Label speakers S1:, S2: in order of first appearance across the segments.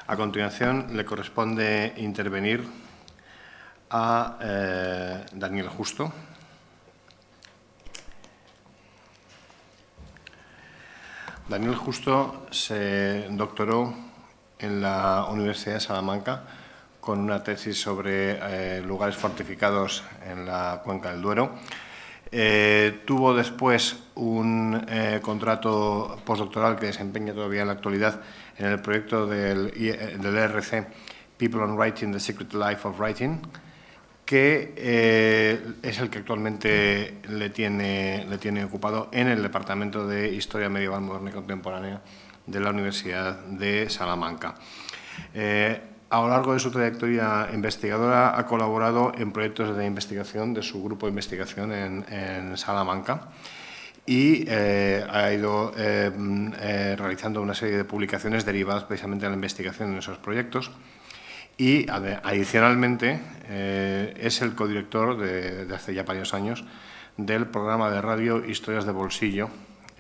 S1: A continuación, le corresponde intervenir a Daniel Justo. Daniel Justo se doctoró en la Universidad de Salamanca con una tesis sobre lugares fortificados en la Cuenca del Duero. Tuvo después un contrato postdoctoral que desempeña todavía en la actualidad en el proyecto del ERC, People on Writing, The Secret Life of Writing, que es el que actualmente le tiene ocupado en el Departamento de Historia Medieval, Moderna y Contemporánea de la Universidad de Salamanca. A lo largo de su trayectoria investigadora ha colaborado en proyectos de investigación de su grupo de investigación en Salamanca y ha ido realizando una serie de publicaciones derivadas precisamente de la investigación en esos proyectos. Y, adicionalmente, es el codirector de hace ya varios años del programa de radio Historias de Bolsillo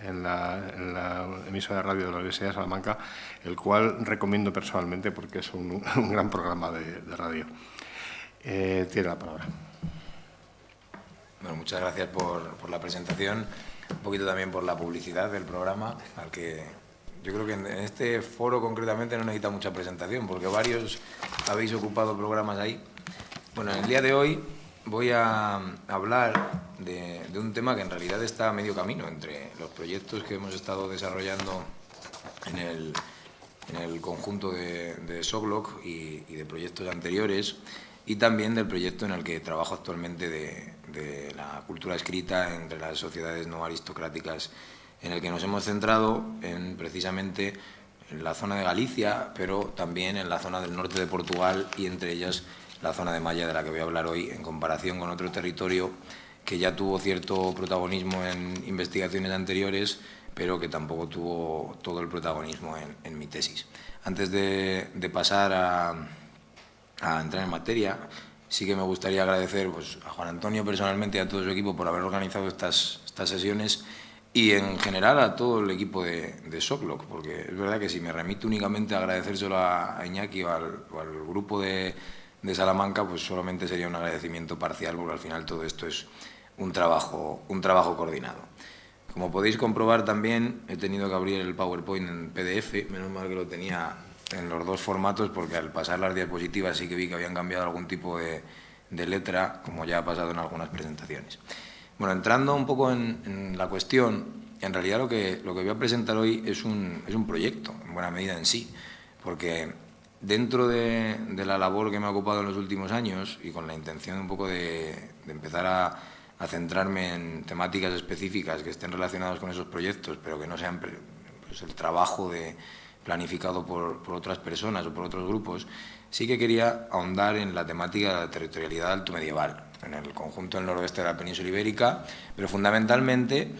S1: en la emisora de radio de la Universidad de Salamanca, el cual recomiendo personalmente porque es un gran programa de radio. Tiene la palabra.
S2: Bueno, muchas gracias por la presentación, un poquito también por la publicidad del programa, al que yo creo que en este foro concretamente no necesita mucha presentación, porque varios habéis ocupado programas ahí. Bueno, en el día de hoy voy a hablar de un tema que en realidad está a medio camino entre los proyectos que hemos estado desarrollando en el conjunto de SOCLOC y de proyectos anteriores, y también del proyecto en el que trabajo actualmente de la cultura escrita entre las sociedades no aristocráticas, en el que nos hemos centrado precisamente en la zona de Galicia, pero también en la zona del norte de Portugal y entre ellas la zona de Maya, de la que voy a hablar hoy, en comparación con otro territorio que ya tuvo cierto protagonismo en investigaciones anteriores, pero que tampoco tuvo todo el protagonismo en mi tesis. Antes de pasar a entrar en materia, sí que me gustaría agradecer a Juan Antonio personalmente y a todo su equipo por haber organizado estas sesiones, y en general a todo el equipo de SOCLOC, porque es verdad que si me remito únicamente a agradecérselo a Iñaki o al grupo de Salamanca, pues solamente sería un agradecimiento parcial, porque al final todo esto es un trabajo coordinado. Como podéis comprobar también, he tenido que abrir el PowerPoint en PDF, menos mal que lo tenía en los dos formatos, porque al pasar las diapositivas sí que vi que habían cambiado algún tipo de letra, como ya ha pasado en algunas presentaciones. Bueno, entrando un poco en la cuestión, en realidad lo que voy a presentar hoy es un proyecto, en buena medida en sí, porque dentro de la labor que me ha ocupado en los últimos años y con la intención un poco de empezar a centrarme en temáticas específicas que estén relacionadas con esos proyectos, pero que no sean el trabajo planificado por otras personas o por otros grupos, sí que quería ahondar en la temática de la territorialidad altomedieval, en el conjunto del noroeste de la península ibérica, pero fundamentalmente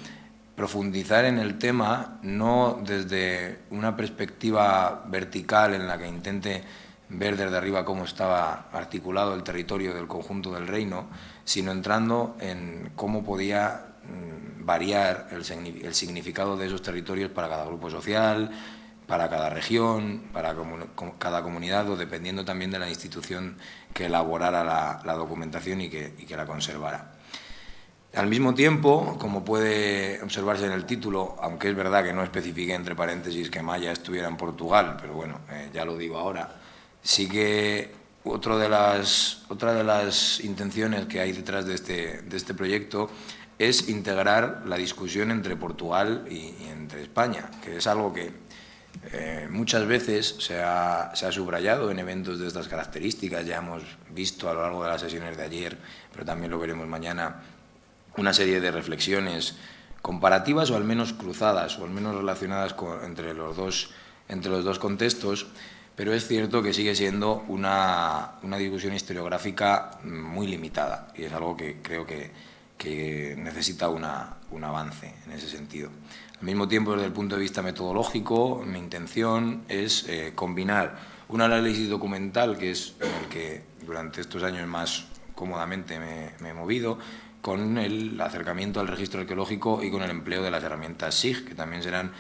S2: profundizar en el tema no desde una perspectiva vertical en la que intente ver desde arriba cómo estaba articulado el territorio del conjunto del reino, sino entrando en cómo podía variar el significado de esos territorios para cada grupo social, para cada región, para cada comunidad, o dependiendo también de la institución que elaborara la documentación y que la conservara. Al mismo tiempo, como puede observarse en el título, aunque es verdad que no especifiqué entre paréntesis que Maya estuviera en Portugal, pero bueno, ya lo digo ahora, sí que otra de las intenciones que hay detrás de este proyecto es integrar la discusión entre Portugal y entre España, que es algo que muchas veces se ha subrayado en eventos de estas características. Ya hemos visto a lo largo de las sesiones de ayer, pero también lo veremos mañana, una serie de reflexiones comparativas o al menos cruzadas o al menos relacionadas entre los dos contextos, pero es cierto que sigue siendo una discusión historiográfica muy limitada y es algo que creo que necesita un avance en ese sentido. Al mismo tiempo, desde el punto de vista metodológico, mi intención es combinar un análisis documental, que es en el que durante estos años más cómodamente me he movido, con el acercamiento al registro arqueológico y con el empleo de las herramientas SIG, que también serán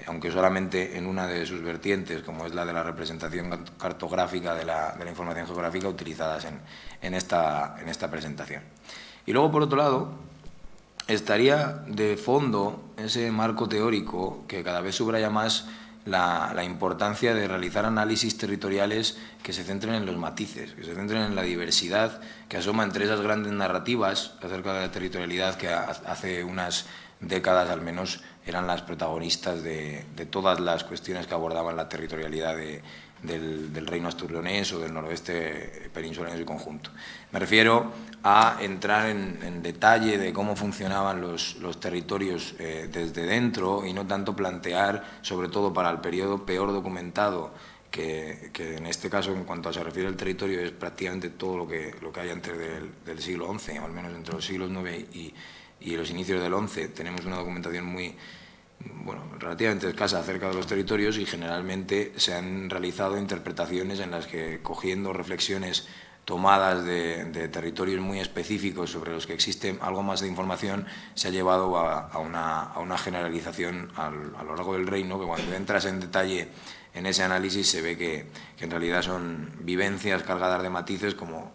S2: aunque solamente en una de sus vertientes, como es la de la representación cartográfica de la información geográfica, utilizadas en esta presentación. Y luego, por otro lado, estaría de fondo ese marco teórico que cada vez subraya más la importancia de realizar análisis territoriales que se centren en los matices, que se centren en la diversidad que asoma entre esas grandes narrativas acerca de la territorialidad que hace unas décadas al menos eran las protagonistas de todas las cuestiones que abordaban la territorialidad del reino asturianés o del noroeste peninsular en su conjunto. Me refiero a entrar en detalle de cómo funcionaban los territorios desde dentro y no tanto plantear, sobre todo para el periodo peor documentado, que en este caso, en cuanto se refiere al territorio, es prácticamente todo lo que hay antes del siglo XI, o al menos entre los siglos IX y los inicios del XI, tenemos una documentación relativamente escasa acerca de los territorios, y generalmente se han realizado interpretaciones en las que, cogiendo reflexiones tomadas de territorios muy específicos sobre los que existe algo más de información, se ha llevado a una generalización a lo largo del reino, que cuando entras en detalle en ese análisis se ve que en realidad son vivencias cargadas de matices como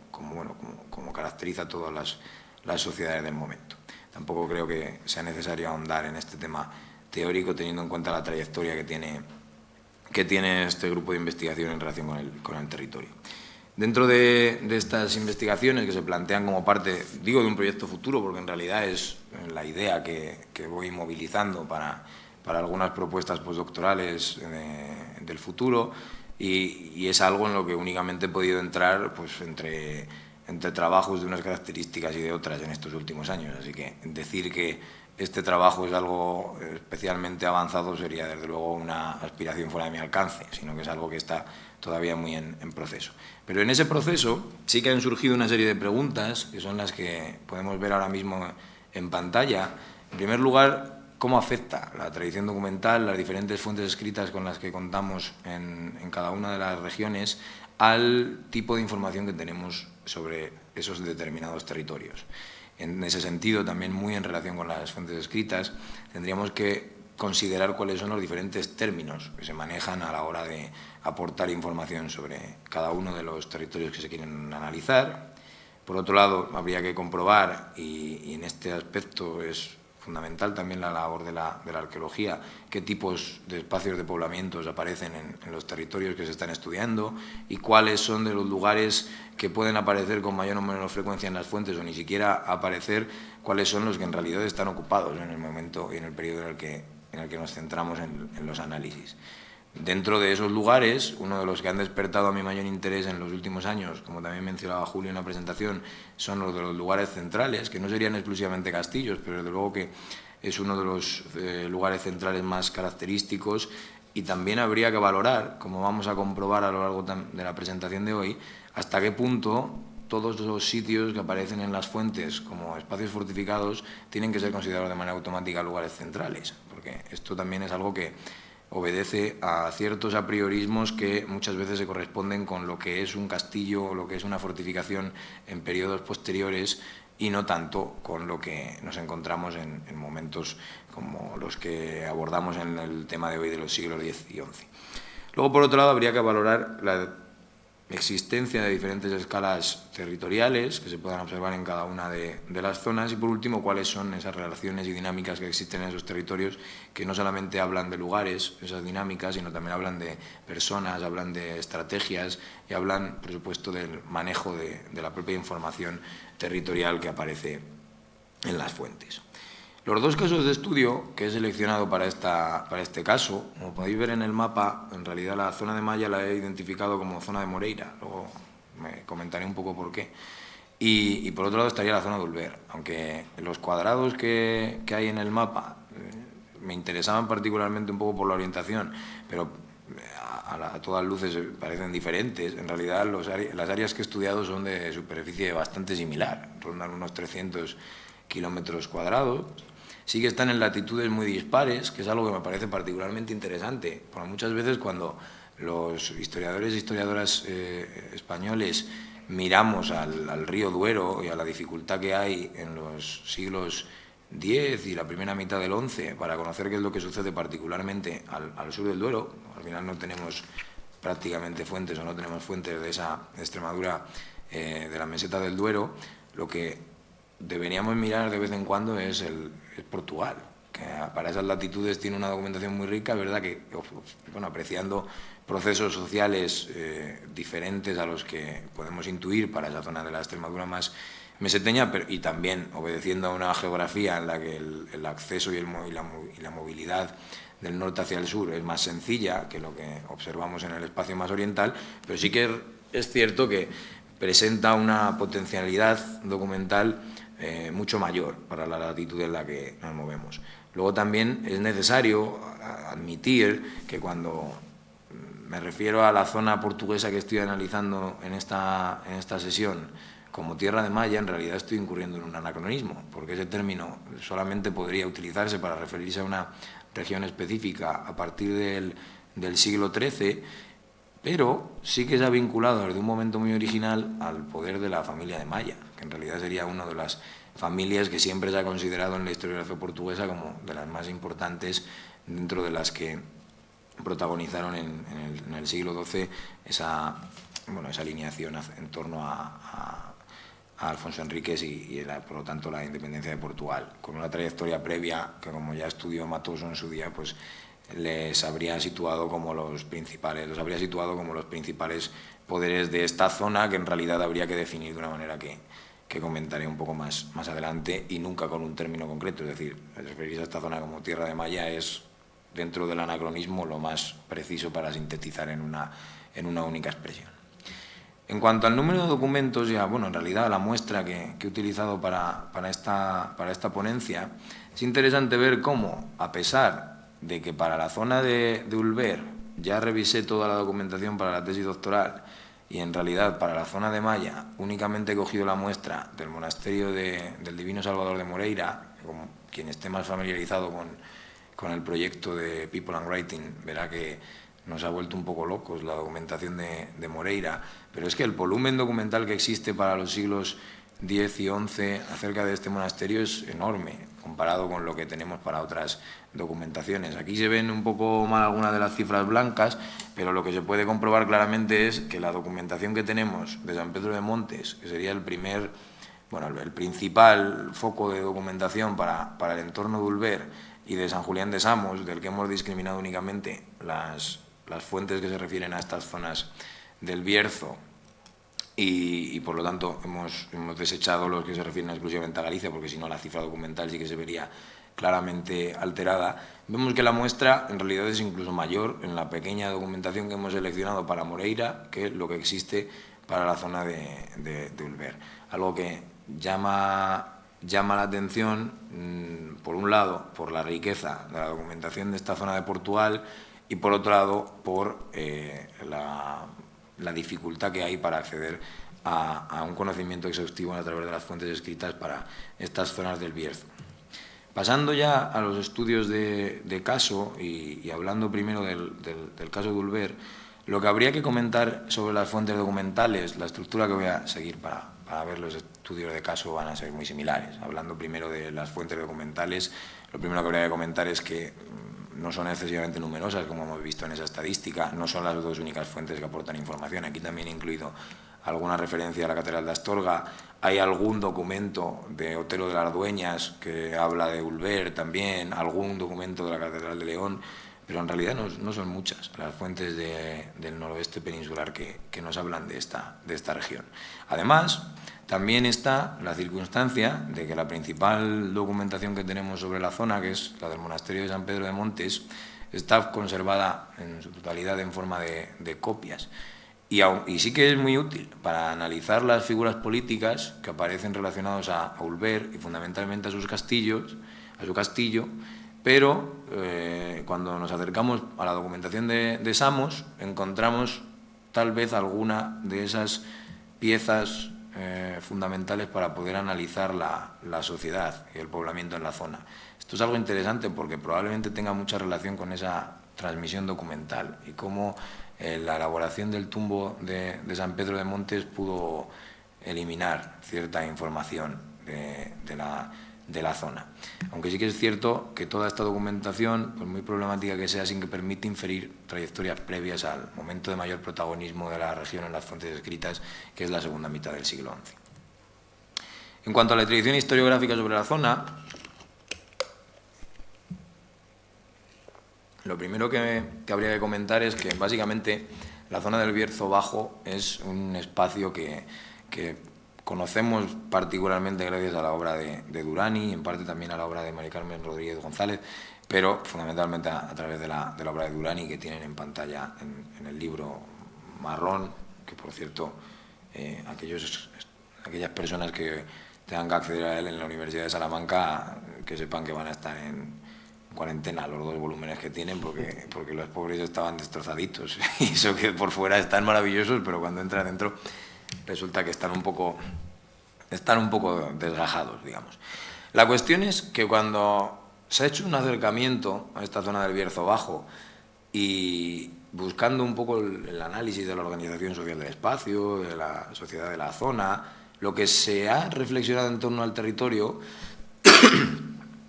S2: caracteriza a todas las sociedades del momento. Tampoco creo que sea necesario ahondar en este tema teórico, teniendo en cuenta la trayectoria que tiene este grupo de investigación en relación con el territorio. Dentro de estas investigaciones que se plantean como parte, digo, de un proyecto futuro, porque en realidad es la idea que voy movilizando para algunas propuestas postdoctorales del futuro, y es algo en lo que únicamente he podido entrar pues entre trabajos de unas características y de otras en estos últimos años. Así que decir que este trabajo es algo especialmente avanzado sería desde luego una aspiración fuera de mi alcance, sino que es algo que está todavía muy en proceso. Pero en ese proceso sí que han surgido una serie de preguntas, que son las que podemos ver ahora mismo en pantalla. En primer lugar, ¿cómo afecta la tradición documental, las diferentes fuentes escritas con las que contamos en cada una de las regiones, al tipo de información que tenemos sobre esos determinados territorios? En ese sentido, también muy en relación con las fuentes escritas, tendríamos que considerar cuáles son los diferentes términos que se manejan a la hora de aportar información sobre cada uno de los territorios que se quieren analizar. Por otro lado, habría que comprobar, y en este aspecto es fundamental también la labor de la arqueología, qué tipos de espacios de poblamientos aparecen en los territorios que se están estudiando y cuáles son de los lugares que pueden aparecer con mayor o menor frecuencia en las fuentes, o ni siquiera aparecer, cuáles son los que en realidad están ocupados en el momento y en el periodo en el que nos centramos en los análisis. Dentro de esos lugares, uno de los que han despertado a mi mayor interés en los últimos años, como también mencionaba Julio en la presentación, son los de los lugares centrales, que no serían exclusivamente castillos, pero desde luego que es uno de los lugares centrales más característicos, y también habría que valorar, como vamos a comprobar a lo largo de la presentación de hoy, hasta qué punto todos los sitios que aparecen en las fuentes como espacios fortificados tienen que ser considerados de manera automática lugares centrales, porque esto también es algo que obedece a ciertos apriorismos que muchas veces se corresponden con lo que es un castillo o lo que es una fortificación en periodos posteriores, y no tanto con lo que nos encontramos en momentos como los que abordamos en el tema de hoy de los siglos X y XI. Luego, por otro lado, habría que valorar la existencia de diferentes escalas territoriales que se puedan observar en cada una de las zonas, y por último, cuáles son esas relaciones y dinámicas que existen en esos territorios, que no solamente hablan de lugares, esas dinámicas, sino también hablan de personas, hablan de estrategias y hablan, por supuesto, del manejo de la propia información territorial que aparece en las fuentes. Los dos casos de estudio que he seleccionado para este caso, como podéis ver en el mapa, en realidad la zona de Malla la he identificado como zona de Moreira, luego me comentaré un poco por qué. Y por otro lado estaría la zona de Ulver, aunque los cuadrados que hay en el mapa me interesaban particularmente un poco por la orientación, pero a todas luces parecen diferentes. En realidad las áreas que he estudiado son de superficie bastante similar, rondan unos 300 kilómetros cuadrados. Sí que están en latitudes muy dispares, que es algo que me parece particularmente interesante, porque muchas veces cuando los historiadores e historiadoras españoles miramos al río Duero y a la dificultad que hay en los siglos X y la primera mitad del XI para conocer qué es lo que sucede particularmente al sur del Duero. Al final no tenemos prácticamente fuentes o no tenemos fuentes de esa Extremadura, de la meseta del Duero. Lo que deberíamos mirar de vez en cuando es Portugal, que para esas latitudes tiene una documentación muy rica, verdad que, bueno, apreciando procesos sociales diferentes a los que podemos intuir para esa zona de la Extremadura más meseteña, y también obedeciendo a una geografía en la que el acceso y la movilidad del norte hacia el sur es más sencilla que lo que observamos en el espacio más oriental, pero sí que es cierto que presenta una potencialidad documental mucho mayor para la latitud en la que nos movemos. Luego también es necesario admitir que cuando me refiero a la zona portuguesa que estoy analizando en esta sesión como tierra de Maya, en realidad estoy incurriendo en un anacronismo, porque ese término solamente podría utilizarse para referirse a una región específica a partir del siglo XIII, pero sí que se ha vinculado desde un momento muy original al poder de la familia de Maya, que en realidad sería una de las familias que siempre se ha considerado en la historiografía portuguesa como de las más importantes dentro de las que protagonizaron en el siglo XII esa alineación en torno a Alfonso Enríquez y por lo tanto la independencia de Portugal, con una trayectoria previa que, como ya estudió Matoso en su día, pues les habría situado como los principales poderes de esta zona, que en realidad habría que definir de una manera que comentaré un poco más adelante, y nunca con un término concreto. Es decir, referirse a esta zona como tierra de Maya es, dentro del anacronismo, lo más preciso para sintetizar en una única expresión. En cuanto al número de documentos, en realidad la muestra que he utilizado para esta ponencia, es interesante ver cómo, a pesar de que para la zona de Ulver ya revisé toda la documentación para la tesis doctoral, y en realidad para la zona de Maya únicamente he cogido la muestra del monasterio del Divino Salvador de Moreira, como quien esté más familiarizado con el proyecto de People and Writing verá que nos ha vuelto un poco locos la documentación de Moreira, pero es que el volumen documental que existe para los siglos X y XI acerca de este monasterio es enorme, comparado con lo que tenemos para otras documentaciones. Aquí se ven un poco mal algunas de las cifras blancas, pero lo que se puede comprobar claramente es que la documentación que tenemos de San Pedro de Montes, que sería el principal foco de documentación para el entorno de Ulver, y de San Julián de Samos, del que hemos discriminado únicamente las fuentes que se refieren a estas zonas del Bierzo, y por lo tanto hemos desechado los que se refieren exclusivamente a Galicia, porque si no la cifra documental sí que se vería claramente alterada. Vemos que la muestra en realidad es incluso mayor en la pequeña documentación que hemos seleccionado para Moreira que lo que existe para la zona de Ulver. Algo que llama la atención, por un lado, por la riqueza de la documentación de esta zona de Portugal, y por otro lado, por la dificultad que hay para acceder a un conocimiento exhaustivo a través de las fuentes escritas para estas zonas del Bierzo. Pasando ya a los estudios de caso y hablando primero del caso de Ulver, lo que habría que comentar sobre las fuentes documentales, la estructura que voy a seguir para ver los estudios de caso van a ser muy similares. Hablando primero de las fuentes documentales, lo primero que habría que comentar es que no son excesivamente numerosas, como hemos visto en esa estadística, no son las dos únicas fuentes que aportan información. Aquí también he incluido alguna referencia a la Catedral de Astorga, hay algún documento de Otero de las Dueñas que habla de Ulver también, algún documento de la Catedral de León, pero en realidad no son muchas las fuentes del noroeste peninsular que nos hablan de esta región. Además, también está la circunstancia de que la principal documentación que tenemos sobre la zona, que es la del monasterio de San Pedro de Montes, está conservada en su totalidad en forma de copias. Y sí que es muy útil para analizar las figuras políticas que aparecen relacionadas a Ulver y fundamentalmente a su castillo, pero cuando nos acercamos a la documentación de Samos encontramos tal vez alguna de esas piezas fundamentales para poder analizar la sociedad y el poblamiento en la zona. Esto es algo interesante porque probablemente tenga mucha relación con esa transmisión documental y cómo la elaboración del tumbo de San Pedro de Montes pudo eliminar cierta información de de la zona. Aunque sí que es cierto que toda esta documentación, por muy problemática que sea, sin que permite inferir trayectorias previas al momento de mayor protagonismo de la región en las fuentes escritas, que es la segunda mitad del siglo XI. En cuanto a la tradición historiográfica sobre la zona, lo primero que habría que comentar es que básicamente la zona del Bierzo Bajo es un espacio que conocemos particularmente gracias a la obra de Durani y en parte también a la obra de María Carmen Rodríguez González, pero fundamentalmente a través de la obra de Durani, que tienen en pantalla en el libro marrón, que por cierto aquellas personas que tengan que acceder a él en la Universidad de Salamanca, que sepan que van a estar en cuarentena los 2 volúmenes que tienen, porque los pobres estaban destrozaditos, y eso que por fuera están maravillosos, pero cuando entran dentro resulta que están un poco desgajados, digamos. La cuestión es que cuando se ha hecho un acercamiento a esta zona del Bierzo Bajo y buscando un poco el análisis de la organización social del espacio, de la sociedad de la zona, lo que se ha reflexionado en torno al territorio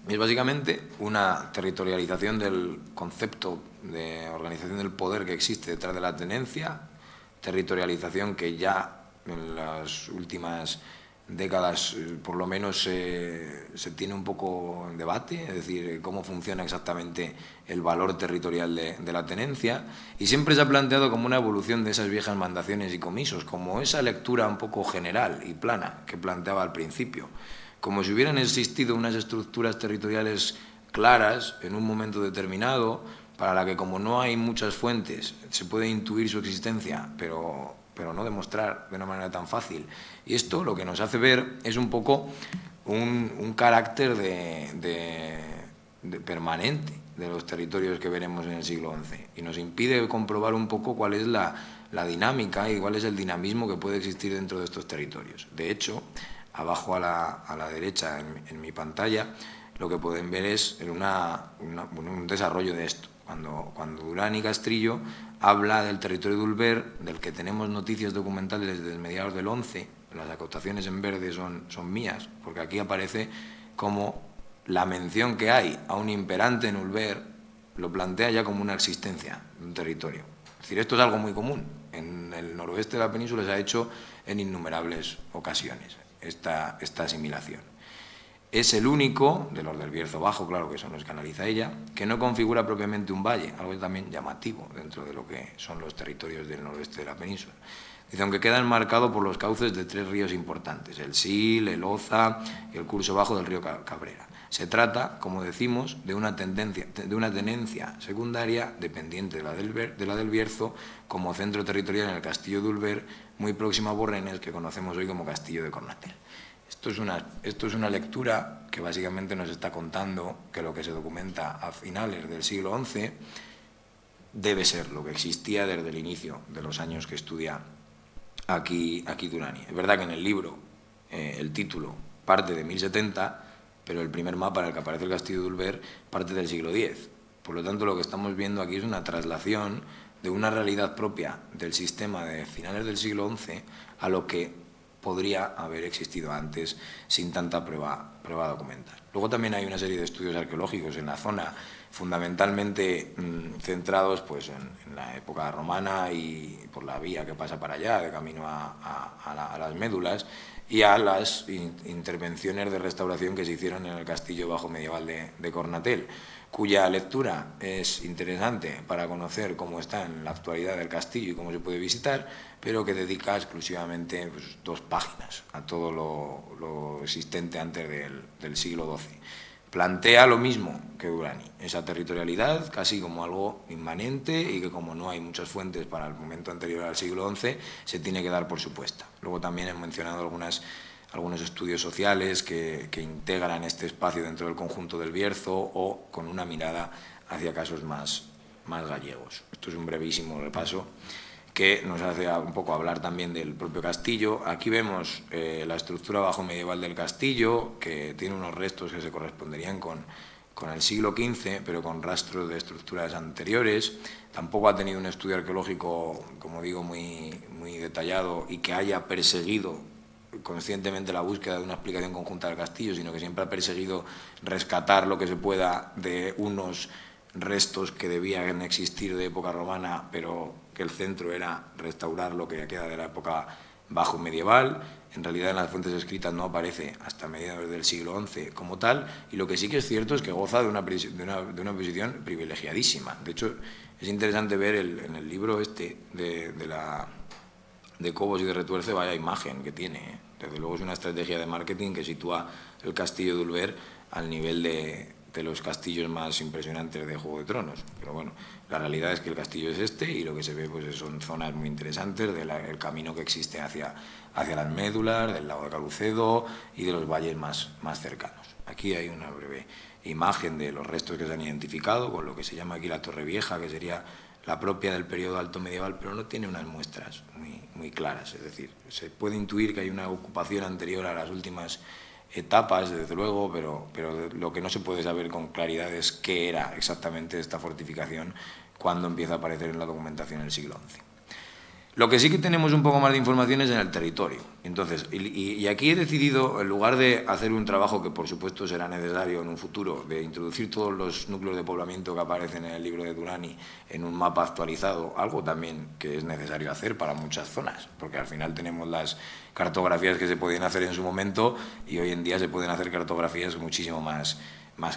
S2: es básicamente una territorialización del concepto de organización del poder que existe detrás de la tenencia, territorialización que ya en las últimas décadas por lo menos se tiene un poco en debate, es decir, cómo funciona exactamente el valor territorial de la tenencia, y siempre se ha planteado como una evolución de esas viejas mandaciones y comisos, como esa lectura un poco general y plana que planteaba al principio, como si hubieran existido unas estructuras territoriales claras en un momento determinado, para la que como no hay muchas fuentes se puede intuir su existencia, pero no demostrar de una manera tan fácil. Y esto lo que nos hace ver es un poco un carácter de permanente de los territorios que veremos en el siglo XI, y nos impide comprobar un poco cuál es la dinámica y cuál es el dinamismo que puede existir dentro de estos territorios. De hecho, abajo a la derecha en mi pantalla, lo que pueden ver es un desarrollo de esto. Cuando Durán y Castrillo habla del territorio de Ulver, del que tenemos noticias documentales desde mediados del 11, las acotaciones en verde son mías, porque aquí aparece como la mención que hay a un imperante en Ulver lo plantea ya como una existencia de un territorio. Es decir, esto es algo muy común. En el noroeste de la península se ha hecho en innumerables ocasiones esta asimilación. Es el único, de los del Bierzo Bajo, claro que son los que analiza ella, que no configura propiamente un valle, algo también llamativo dentro de lo que son los territorios del noroeste de la península. Dice, aunque queda enmarcado por los cauces de 3 ríos importantes, el Sil, el Oza y el curso bajo del río Cabrera. Se trata, como decimos, de una tenencia secundaria dependiente de la del Bierzo, como centro territorial en el castillo de Ulver, muy próximo a Borrenes, que conocemos hoy como castillo de Cornatel. Esto es una lectura que básicamente nos está contando que lo que se documenta a finales del siglo XI debe ser lo que existía desde el inicio de los años que estudia aquí Durani. Es verdad que en el libro el título parte de 1070, pero el primer mapa en el que aparece el castillo de Ulver parte del siglo X. Por lo tanto, lo que estamos viendo aquí es una traslación de una realidad propia del sistema de finales del siglo XI a lo que podría haber existido antes sin tanta prueba documental. Luego también hay una serie de estudios arqueológicos en la zona, fundamentalmente centrados pues, en la época romana y por la vía que pasa para allá, de camino a las médulas, y a las intervenciones de restauración que se hicieron en el castillo bajo medieval de Cornatel, cuya lectura es interesante para conocer cómo está en la actualidad el castillo y cómo se puede visitar, pero que dedica exclusivamente 2 páginas a todo lo existente antes del siglo XII. Plantea lo mismo que Durani, esa territorialidad casi como algo inmanente y que como no hay muchas fuentes para el momento anterior al siglo XI, se tiene que dar por supuesta. Luego también he mencionado algunos estudios sociales que integran este espacio dentro del conjunto del Bierzo o con una mirada hacia casos más gallegos. Esto es un brevísimo repaso que nos hace un poco hablar también del propio castillo. Aquí vemos la estructura bajo medieval del castillo, que tiene unos restos que se corresponderían con el siglo XV, pero con rastros de estructuras anteriores. Tampoco ha tenido un estudio arqueológico, como digo, muy detallado y que haya perseguido conscientemente la búsqueda de una explicación conjunta del castillo, sino que siempre ha perseguido rescatar lo que se pueda de unos restos que debían existir de época romana, pero que el centro era restaurar lo que queda de la época bajo medieval. En realidad en las fuentes escritas no aparece hasta mediados del siglo XI como tal, y lo que sí que es cierto es que goza de una posición privilegiadísima. De hecho, es interesante ver en el libro este de Cobos y de Retuerce, vaya imagen que tiene. Desde luego es una estrategia de marketing que sitúa el castillo de Ulver al nivel de los castillos más impresionantes de Juego de Tronos. Pero bueno, la realidad es que el castillo es este, y lo que se ve pues son zonas muy interesantes del camino que existe hacia las Médulas, del lago de Calucedo y de los valles más cercanos. Aquí hay una breve imagen de los restos que se han identificado con lo que se llama aquí la Torre Vieja, que sería la propia del periodo alto medieval, pero no tiene unas muestras muy claras. Es decir, se puede intuir que hay una ocupación anterior a las últimas etapas, desde luego, pero lo que no se puede saber con claridad es qué era exactamente esta fortificación cuando empieza a aparecer en la documentación en el siglo XI. Lo que sí que tenemos un poco más de información es en el territorio. Entonces, y aquí he decidido, en lugar de hacer un trabajo que por supuesto será necesario en un futuro, de introducir todos los núcleos de poblamiento que aparecen en el libro de Durani en un mapa actualizado, algo también que es necesario hacer para muchas zonas, porque al final tenemos las cartografías que se podían hacer en su momento y hoy en día se pueden hacer cartografías muchísimo más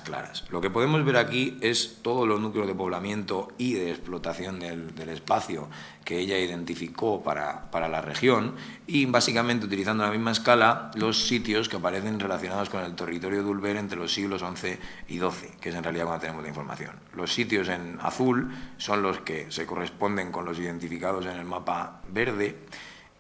S2: claras. Lo que podemos ver aquí es todos los núcleos de poblamiento y de explotación del espacio que ella identificó para la región, y básicamente utilizando la misma escala los sitios que aparecen relacionados con el territorio de Ulver entre los siglos XI y XII, que es en realidad cuando tenemos la información. Los sitios en azul son los que se corresponden con los identificados en el mapa verde,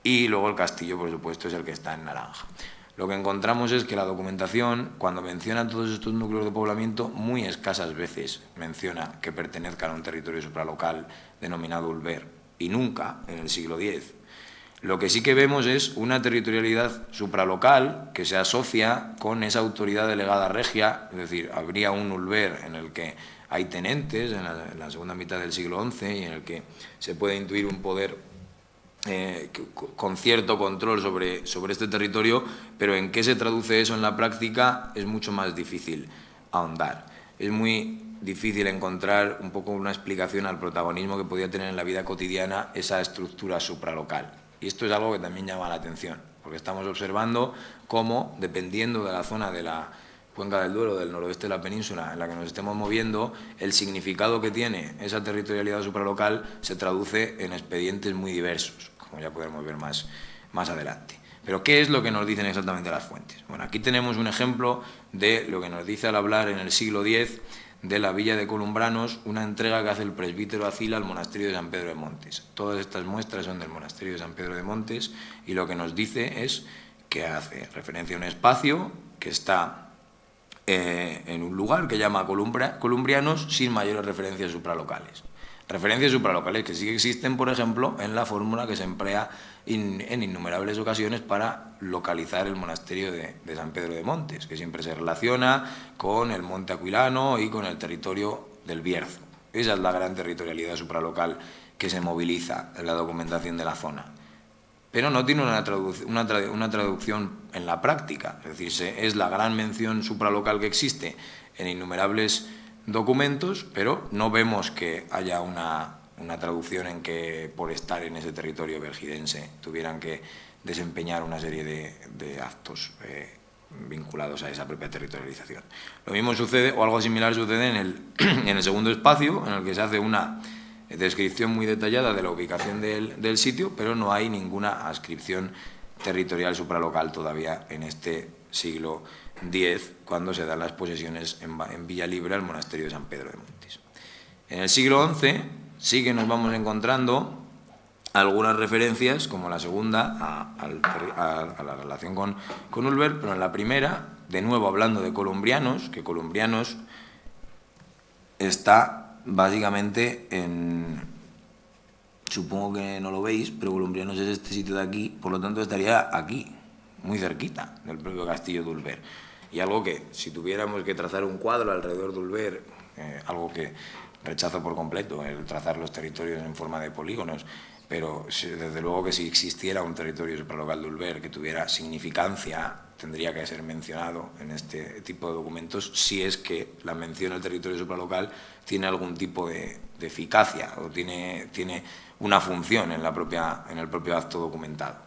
S2: y luego el castillo, por supuesto, es el que está en naranja. Lo que encontramos es que la documentación, cuando menciona todos estos núcleos de poblamiento, muy escasas veces menciona que pertenezcan a un territorio supralocal denominado Ulver, y nunca en el siglo X. Lo que sí que vemos es una territorialidad supralocal que se asocia con esa autoridad delegada regia, es decir, habría un Ulver en el que hay tenentes en la segunda mitad del siglo XI y en el que se puede intuir un poder con cierto control sobre este territorio, pero en qué se traduce eso en la práctica es mucho más difícil ahondar. Es muy difícil encontrar un poco una explicación al protagonismo que podía tener en la vida cotidiana esa estructura supralocal. Y esto es algo que también llama la atención, porque estamos observando cómo, dependiendo de la zona de la Cuenca del Duero, del noroeste de la península en la que nos estemos moviendo, el significado que tiene esa territorialidad supralocal se traduce en expedientes muy diversos, como ya podremos ver más adelante. Pero ¿qué es lo que nos dicen exactamente las fuentes? Bueno, aquí tenemos un ejemplo de lo que nos dice al hablar en el siglo X de la villa de Columbranos, una entrega que hace el presbítero Acila al monasterio de San Pedro de Montes. Todas estas muestras son del monasterio de San Pedro de Montes, y lo que nos dice es que hace referencia a un espacio que está en un lugar que llama Columbrianos, sin mayores referencias supralocales. Referencias supralocales que sí que existen, por ejemplo, en la fórmula que se emplea en innumerables ocasiones para localizar el monasterio de San Pedro de Montes, que siempre se relaciona con el monte Aquilano y con el territorio del Bierzo. Esa es la gran territorialidad supralocal que se moviliza en la documentación de la zona. Pero no tiene una traducción en la práctica. Es decir, es la gran mención supralocal que existe en innumerables documentos, pero no vemos que haya una traducción en que, por estar en ese territorio belgidense, tuvieran que desempeñar una serie de actos vinculados a esa propia territorialización. Lo mismo sucede, o algo similar sucede en el segundo espacio, en el que se hace una descripción muy detallada de la ubicación del sitio, pero no hay ninguna adscripción territorial supralocal todavía en este siglo X, cuando se dan las posesiones en Villa Libre al monasterio de San Pedro de Montes. En el siglo XI sí que nos vamos encontrando algunas referencias, como la segunda, a la relación con Ulver, pero en la primera, de nuevo hablando de Columbrianos, que Columbrianos está básicamente supongo que no lo veis, pero Columbrianos es este sitio de aquí, por lo tanto estaría aquí, muy cerquita del propio castillo de Ulver. Y algo que, si tuviéramos que trazar un cuadro alrededor de Ulver, algo que rechazo por completo, el trazar los territorios en forma de polígonos, pero desde luego que si existiera un territorio supralocal de Ulver que tuviera significancia, tendría que ser mencionado en este tipo de documentos si es que la mención al territorio supralocal tiene algún tipo de eficacia o tiene una función en el propio acto documentado.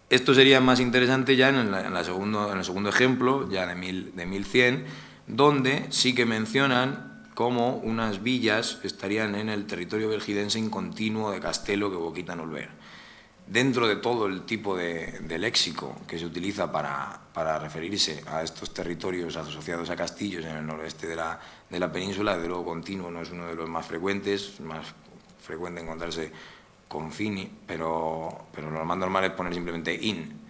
S2: Esto sería más interesante ya en el segundo ejemplo, ya de 1100, donde sí que mencionan cómo unas villas estarían en el territorio belgidense incontinuo de Castelo que boquitan Ulver. Dentro de todo el tipo de léxico que se utiliza para referirse a estos territorios asociados a castillos en el noroeste de la península, desde luego continuo no es uno de los más frecuentes, es más frecuente encontrarse confini, pero lo más normal es poner simplemente in.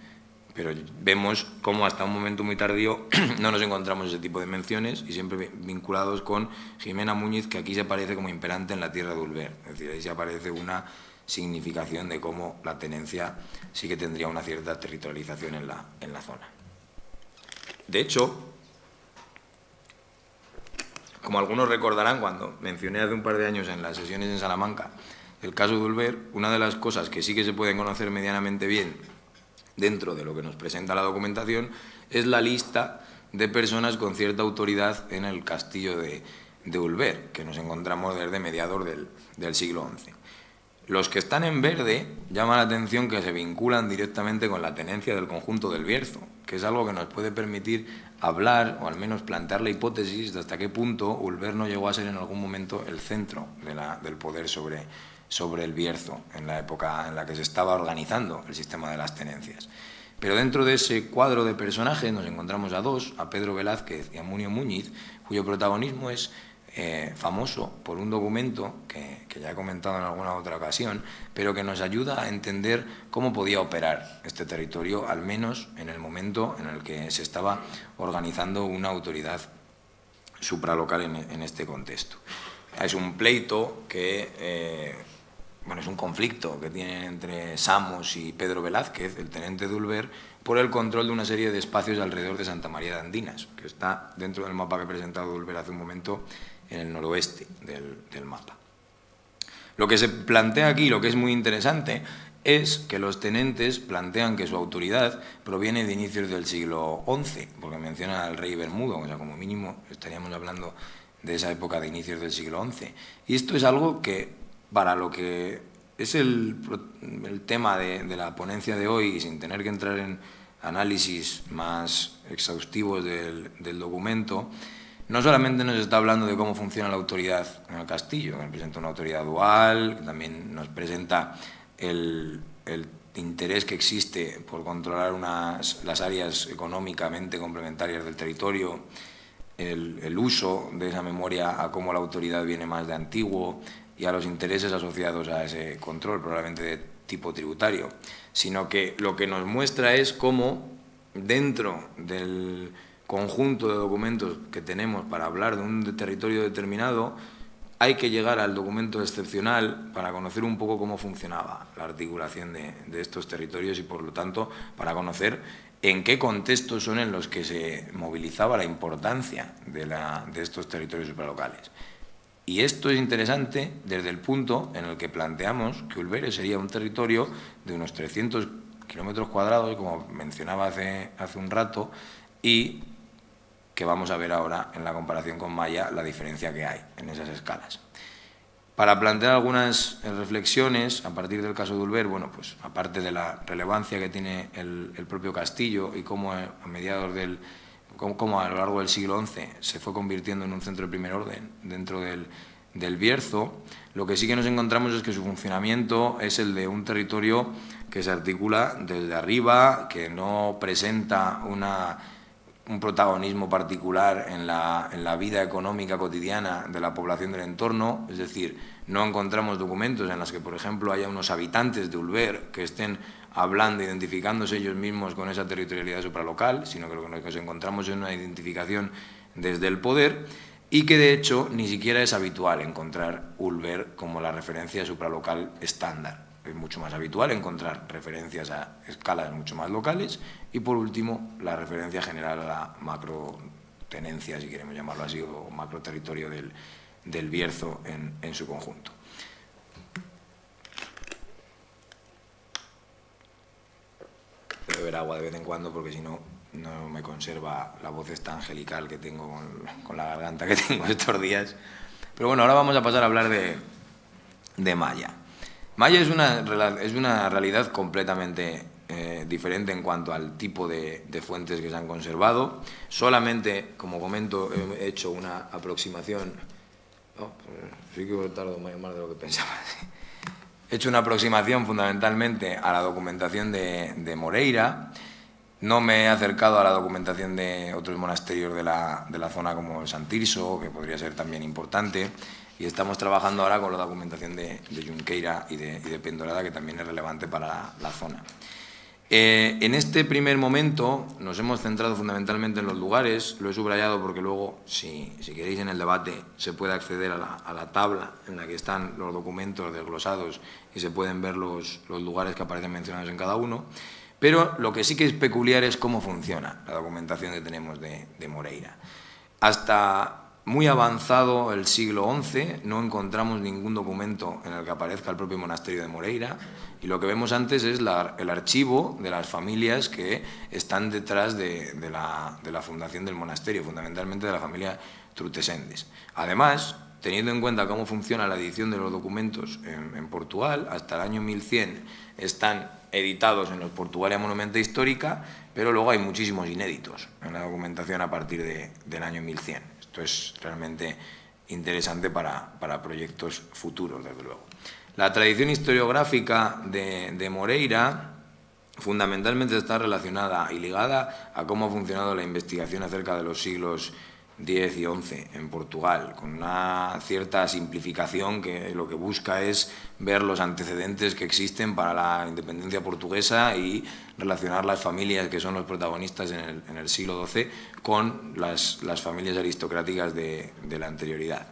S2: Pero vemos cómo hasta un momento muy tardío no nos encontramos ese tipo de menciones y siempre vinculados con Jimena Muñiz, que aquí se aparece como imperante en la tierra de Ulver. Es decir, ahí se aparece una significación de cómo la tenencia sí que tendría una cierta territorialización en la zona. De hecho, como algunos recordarán cuando mencioné hace un par de años en las sesiones en Salamanca el caso de Ulver, una de las cosas que sí que se pueden conocer medianamente bien dentro de lo que nos presenta la documentación es la lista de personas con cierta autoridad en el castillo de Ulver, que nos encontramos desde mediados del siglo XI. Los que están en verde llama la atención que se vinculan directamente con la tenencia del conjunto del Bierzo, que es algo que nos puede permitir hablar o al menos plantear la hipótesis de hasta qué punto Ulver no llegó a ser en algún momento el centro del poder sobre el Bierzo en la época en la que se estaba organizando el sistema de las tenencias. Pero dentro de ese cuadro de personajes nos encontramos a dos, a Pedro Velázquez y a Munio Muñiz, cuyo protagonismo es famoso por un documento que ya he comentado en alguna otra ocasión, pero que nos ayuda a entender cómo podía operar este territorio, al menos en el momento en el que se estaba organizando una autoridad supralocal en este contexto. Es un pleito que, es un conflicto que tienen entre Samos y Pedro Velázquez, el tenente de Ulver, por el control de una serie de espacios alrededor de Santa María de Andinas, que está dentro del mapa que he presentado de Ulver hace un momento, en el noroeste del mapa. Lo que se plantea aquí, lo que es muy interesante, es que los tenentes plantean que su autoridad proviene de inicios del siglo XI, porque menciona al rey Bermudo, o sea, como mínimo estaríamos hablando de esa época de inicios del siglo XI. Y esto es algo que, para lo que es el tema de la ponencia de hoy, y sin tener que entrar en análisis más exhaustivos del documento, no solamente nos está hablando de cómo funciona la autoridad en el castillo, que nos presenta una autoridad dual, que también nos presenta el interés que existe por controlar las áreas económicamente complementarias del territorio, el uso de esa memoria a cómo la autoridad viene más de antiguo y a los intereses asociados a ese control, probablemente de tipo tributario, sino que lo que nos muestra es cómo dentro del conjunto de documentos que tenemos para hablar de un territorio determinado, hay que llegar al documento excepcional para conocer un poco cómo funcionaba la articulación de estos territorios y, por lo tanto, para conocer en qué contextos son en los que se movilizaba la importancia de estos territorios supralocales. Y esto es interesante desde el punto en el que planteamos que Ulver sería un territorio de unos 300 kilómetros cuadrados, como mencionaba hace un rato, y que vamos a ver ahora en la comparación con Maya la diferencia que hay en esas escalas. Para plantear algunas reflexiones a partir del caso de Ulver, pues aparte de la relevancia que tiene el propio castillo y cómo a lo largo del siglo XI se fue convirtiendo en un centro de primer orden dentro del Bierzo, lo que sí que nos encontramos es que su funcionamiento es el de un territorio que se articula desde arriba, que no presenta un protagonismo particular en la vida económica cotidiana de la población del entorno, es decir, no encontramos documentos en los que, por ejemplo, haya unos habitantes de Ulver que estén hablando, identificándose ellos mismos con esa territorialidad supralocal, sino que lo que nos encontramos es una identificación desde el poder y que, de hecho, ni siquiera es habitual encontrar Ulver como la referencia supralocal estándar. Es mucho más habitual encontrar referencias a escalas mucho más locales y, por último, la referencia general a la macrotenencia, si queremos llamarlo así, o macroterritorio del Bierzo en su conjunto. beber agua de vez en cuando porque si no, no me conserva la voz esta angelical que tengo con la garganta que tengo estos días. Pero bueno, ahora vamos a pasar a hablar de Maya. Maya es una realidad completamente diferente en cuanto al tipo de fuentes que se han conservado. Solamente, como comento, he hecho una aproximación. Sí que tardo más de lo que pensaba. He hecho una aproximación fundamentalmente a la documentación de Moreira. No me he acercado a la documentación de otros monasterios de la zona como el Sant Tirso, que podría ser también importante, y estamos trabajando ahora con la documentación de Junqueira y de Pendorada, que también es relevante para la zona. En este primer momento nos hemos centrado fundamentalmente en los lugares, lo he subrayado porque luego, si queréis en el debate, se puede acceder a la tabla en la que están los documentos desglosados y se pueden ver los lugares que aparecen mencionados en cada uno. Pero lo que sí que es peculiar es cómo funciona la documentación que tenemos de Moreira. Hasta muy avanzado el siglo XI no encontramos ningún documento en el que aparezca el propio monasterio de Moreira, y lo que vemos antes es el archivo de las familias que están detrás de la fundación del monasterio, fundamentalmente de la familia Trutesendes. Además, teniendo en cuenta cómo funciona la edición de los documentos en Portugal, hasta el año 1100 están editados en los Portualia Monumenta Histórica, pero luego hay muchísimos inéditos en la documentación a partir del año 1100. Esto es realmente interesante para proyectos futuros, desde luego. La tradición historiográfica de Moreira fundamentalmente está relacionada y ligada a cómo ha funcionado la investigación acerca de los siglos X y XI en Portugal, con una cierta simplificación que lo que busca es ver los antecedentes que existen para la independencia portuguesa y relacionar las familias que son los protagonistas en el siglo XII con las familias aristocráticas de la anterioridad.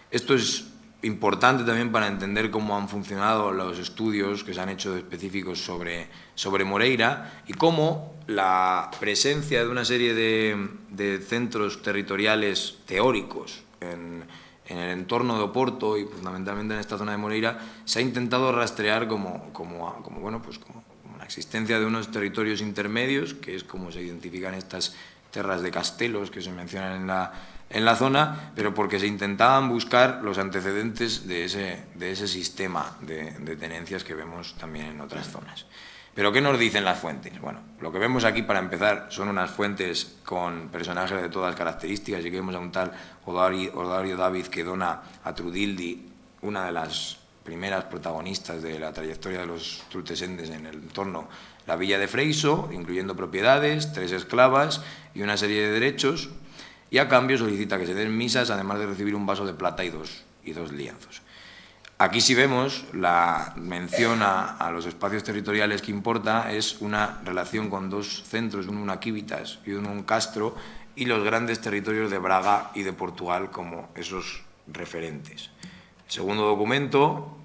S2: Esto es importante también para entender cómo han funcionado los estudios que se han hecho específicos sobre Moreira y cómo la presencia de una serie de centros territoriales teóricos en el entorno de Oporto y fundamentalmente en esta zona de Moreira se ha intentado rastrear como la existencia de unos territorios intermedios, que es como se identifican estas terras de castelos que se mencionan en la zona, pero porque se intentaban buscar los antecedentes de ese sistema de tenencias que vemos también en otras zonas. ¿Pero qué nos dicen las fuentes? Bueno, lo que vemos aquí para empezar son unas fuentes con personajes de todas características, y que vemos a un tal Odario David que dona a Trudildi, una de las primeras protagonistas de la trayectoria de los Trutesendes en el entorno, la villa de Freixo, incluyendo propiedades, 3 esclavas y una serie de derechos, y a cambio solicita que se den misas, además de recibir un vaso de plata y dos lienzos. Aquí sí vemos la mención a los espacios territoriales que importa, es una relación con 2 centros, uno un Civitas y uno un Castro, y los grandes territorios de Braga y de Portugal como esos referentes. El segundo documento,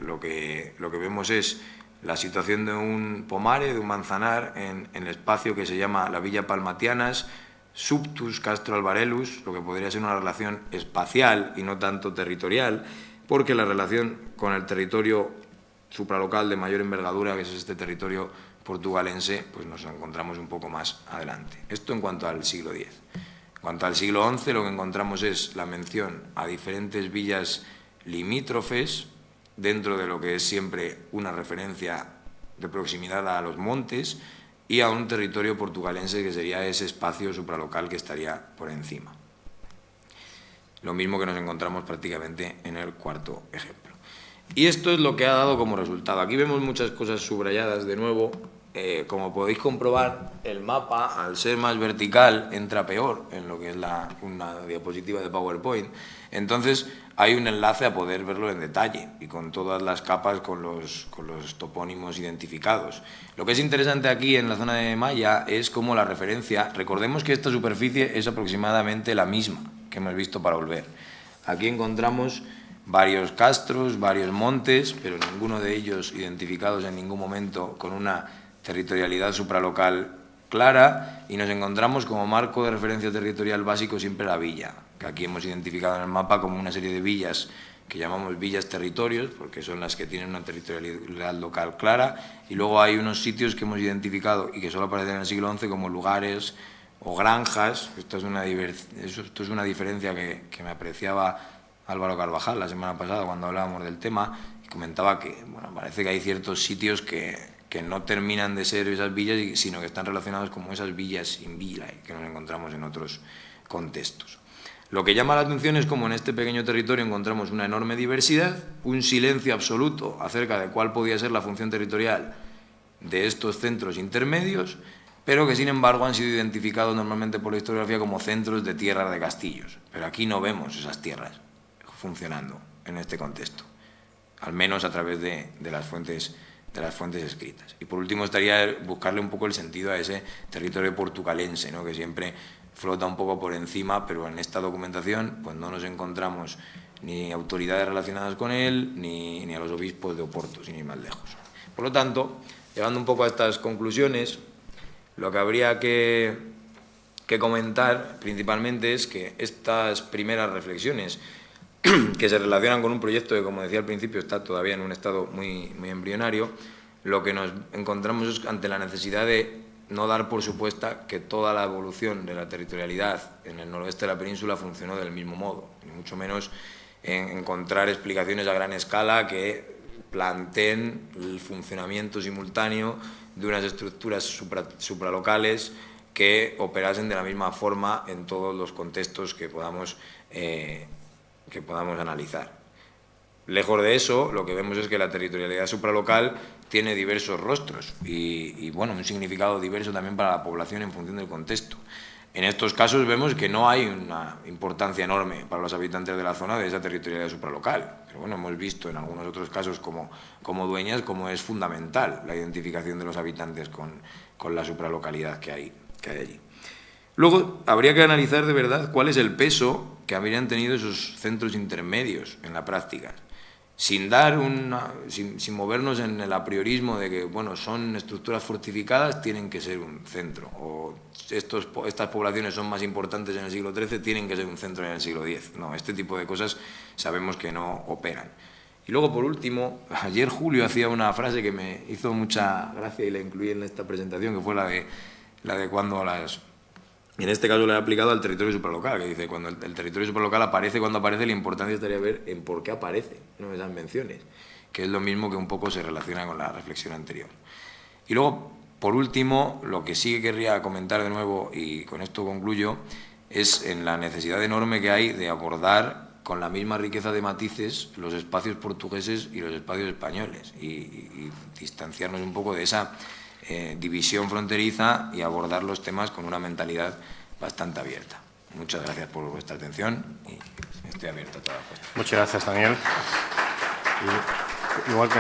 S2: lo que vemos es la situación de un pomare, de un manzanar, en el espacio que se llama la Villa Palmatianas, Subtus Castro Alvarelus, lo que podría ser una relación espacial y no tanto territorial, porque la relación con el territorio supralocal de mayor envergadura, que es este territorio portugalense, pues nos encontramos un poco más adelante. Esto en cuanto al siglo X. En cuanto al siglo XI, lo que encontramos es la mención a diferentes villas limítrofes, dentro de lo que es siempre una referencia de proximidad a los montes, y a un territorio portugalense que sería ese espacio supralocal que estaría por encima. Lo mismo que nos encontramos prácticamente en el cuarto ejemplo. Y esto es lo que ha dado como resultado. Aquí vemos muchas cosas subrayadas de nuevo. Como podéis comprobar, el mapa, al ser más vertical, entra peor en lo que es una diapositiva de PowerPoint. Entonces, hay un enlace a poder verlo en detalle y con todas las capas, con los topónimos identificados. Lo que es interesante aquí en la zona de Maya es cómo la referencia, recordemos que esta superficie es aproximadamente la misma que hemos visto para Volver. Aquí encontramos varios castros, varios montes, pero ninguno de ellos identificados en ningún momento con una territorialidad supralocal clara, y nos encontramos como marco de referencia territorial básico siempre la villa, que aquí hemos identificado en el mapa como una serie de villas que llamamos villas territorios, porque son las que tienen una territorialidad local clara, y luego hay unos sitios que hemos identificado y que solo aparecen en el siglo XI como lugares o granjas. Esto es una diferencia que me apreciaba Álvaro Carvajal la semana pasada cuando hablábamos del tema, y comentaba que bueno, parece que hay ciertos sitios que no terminan de ser esas villas, sino que están relacionados como esas villas sin vila que nos encontramos en otros contextos. Lo que llama la atención es como en este pequeño territorio encontramos una enorme diversidad, un silencio absoluto acerca de cuál podía ser la función territorial de estos centros intermedios, pero que sin embargo han sido identificados normalmente por la historiografía como centros de tierras de castillos. Pero aquí no vemos esas tierras funcionando en este contexto, al menos a través de las fuentes escritas. Y por último estaría buscarle un poco el sentido a ese territorio portucalense, ¿no?, que siempre flota un poco por encima, pero en esta documentación pues no nos encontramos ni autoridades relacionadas con él, ni a los obispos de Oporto, sin ir más lejos. Por lo tanto, llegando un poco a estas conclusiones, lo que habría que comentar principalmente es que estas primeras reflexiones que se relacionan con un proyecto que, como decía al principio, está todavía en un estado muy embrionario, lo que nos encontramos es ante la necesidad de no dar por supuesta que toda la evolución de la territorialidad en el noroeste de la península funcionó del mismo modo, ni mucho menos encontrar explicaciones a gran escala que planteen el funcionamiento simultáneo de unas estructuras supralocales que operasen de la misma forma en todos los contextos que podamos analizar. Lejos de eso, lo que vemos es que la territorialidad supralocal tiene diversos rostros y bueno, un significado diverso también para la población en función del contexto. En estos casos vemos que no hay una importancia enorme para los habitantes de la zona de esa territorialidad supralocal, pero bueno, hemos visto en algunos otros casos como Dueñas cómo es fundamental la identificación de los habitantes con la supralocalidad que hay allí. Luego, habría que analizar de verdad cuál es el peso que habrían tenido esos centros intermedios en la práctica, sin movernos en el apriorismo de que bueno, son estructuras fortificadas, tienen que ser un centro, o estas poblaciones son más importantes en el siglo XIII, tienen que ser un centro en el siglo X. No, este tipo de cosas sabemos que no operan. Y luego, por último, ayer Julio hacía una frase que me hizo mucha gracia y la incluí en esta presentación, que fue la de cuando en este caso le he aplicado al territorio supralocal, que dice, cuando el territorio supralocal aparece, cuando aparece, la importancia estaría ver en por qué aparece, ¿no?, esas menciones, que es lo mismo que un poco se relaciona con la reflexión anterior. Y luego, por último, lo que sí que querría comentar de nuevo, y con esto concluyo, es en la necesidad enorme que hay de abordar con la misma riqueza de matices los espacios portugueses y los espacios españoles, y distanciarnos un poco de esa división fronteriza y abordar los temas con una mentalidad bastante abierta. Muchas gracias por vuestra atención y estoy abierto a todas las cuestiones.
S1: Muchas gracias, Daniel. Igual que